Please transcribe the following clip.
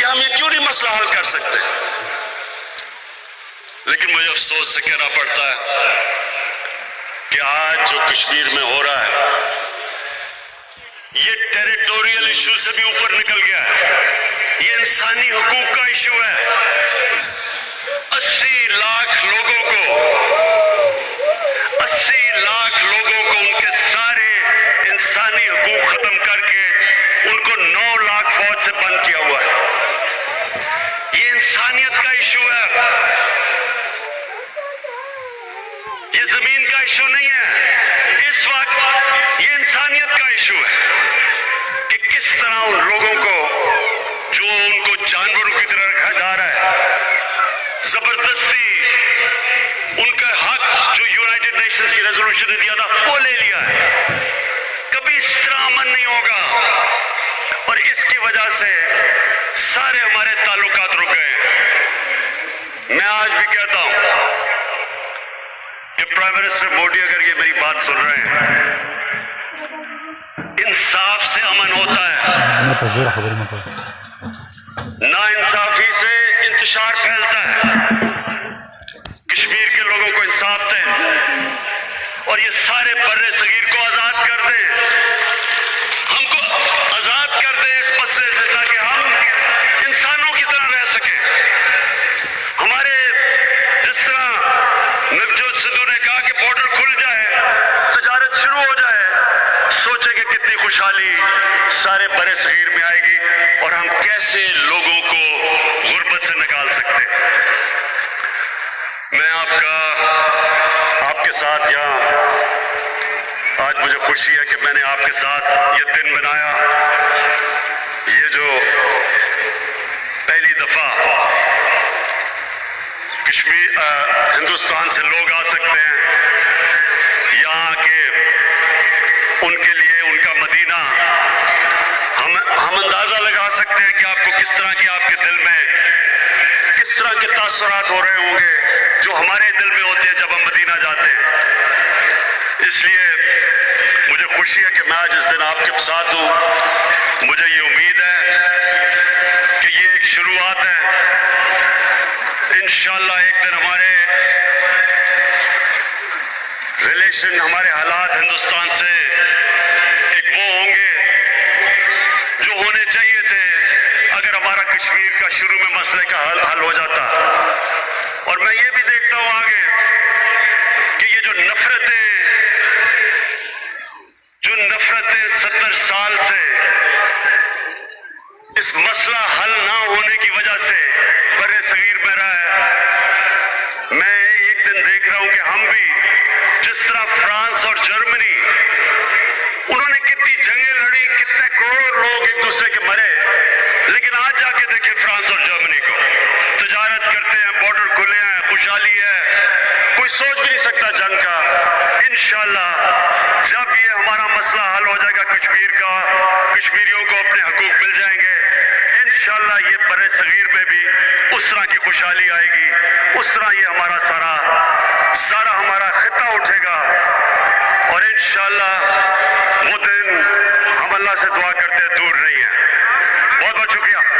کہ ہم یہ کیوں نہیں مسئلہ حل کر سکتے؟ لیکن مجھے افسوس سے کہنا پڑتا ہے کہ آج جو کشمیر میں ہو رہا ہے یہ ٹیریٹوریل ایشو سے بھی اوپر نکل گیا ہے، یہ انسانی حقوق کا ایشو ہے۔ 80 لاکھ لوگوں کو ان کے سارے انسانی حقوق ختم کر کے ان کو 9 لاکھ فوج سے بند کیا ہوا ہے۔ یہ انسانیت کا ایشو ہے، یہ زمین کا ایشو نہیں ہے، اس وقت یہ انسانیت کا ایشو ہے کہ کس طرح ان لوگوں کو جو ان کو جانوروں کی طرح رکھا جا رہا ہے، زبردستی ان کا حق جو یونائٹڈ نیشنز کی ریزولوشن نے دیا تھا وہ لے لیا ہے۔ کبھی اس طرح امن نہیں ہوگا اور اس کی وجہ سے سارے ہمارے تعلقات رک گئے ہیں۔ میں آج بھی کہتا ہوں کہ پرائم منسٹر مودی اگر یہ میری بات سن رہے ہیں، انصاف سے امن ہوتا ہے، نا انصافی سے انتشار پھیلتا ہے۔ کشمیر کے لوگوں کو انصاف دیں اور یہ سارے بر صغیر کو آزاد کر دیں، ہم کو آزاد کر دیں اس مسئلے سے، تاکہ ہم انسانوں کی طرح رہ سکیں۔ ہمارے جس طرح نوجوت سدھو نے کہا کہ بارڈر کھل جائے، تجارت شروع ہو جائے، سوچیں کہ کتنی خوشحالی سارے بر صغیر میں آئے گی اور ہم کیسے لوگوں کو غربت سے نکال سکتے ہیں۔ میں آپ کے ساتھ یہاں آج مجھے خوشی ہے کہ میں نے آپ کے ساتھ یہ دن منایا۔ یہ جو پہلی دفعہ کشمیر ہندوستان سے لوگ آ سکتے ہیں یہاں کے، ان کے لیے ان کا مدینہ، ہم اندازہ لگا سکتے ہیں کہ آپ کو کس طرح کی آپ کے دل میں کس طرح کے تاثرات ہو رہے ہوں گے جو ہمارے دل میں ہوتے ہیں جب ہم مدینہ جاتے ہیں۔ اس لیے مجھے خوشی ہے کہ میں آج اس دن آپ کے ساتھ ہوں۔ مجھے یہ امید ہے کہ یہ ایک شروعات ہے، انشاءاللہ ایک دن ہمارے ریلیشن، ہمارے حالات ہندوستان سے ایک وہ ہوں گے جو ہونے چاہیے تھے اگر ہمارا کشمیر کا شروع میں مسئلے کا حل ہو جاتا۔ اور میں یہ بھی دیکھتا ہوں آگے کہ یہ جو نفرتیں 70 سال سے اس مسئلہ حل نہ ہونے کی وجہ سے بر صغیر میں رہا ہے، میں ایک دن دیکھ رہا ہوں کہ ہم بھی جس طرح فرانس اور جرمنی، انہوں نے کتنی جنگیں لڑی، کتنے کروڑ لوگ ایک دوسرے کے مرے، لیکن آج جا کے دیکھیں فرانس اور جرمنی کو، تجارت کرتے ہیں، بارڈر کھلے ہیں، خوشحالی ہے، کوئی سوچ بھی نہیں سکتا جنگ کا۔ انشاءاللہ جب یہ ہمارا مسئلہ حل ہو جائے گا کشمیر کا، کشمیریوں کو اپنے حقوق مل جائیں گے، انشاءاللہ یہ بر صغیر میں بھی اس طرح کی خوشحالی آئے گی، اس طرح یہ ہمارا سارا ہمارا خطہ اٹھے گا، اور انشاءاللہ وہ دن ہم اللہ سے دعا کرتے ہیں دور نہیں ہے۔ بہت بہت شکریہ۔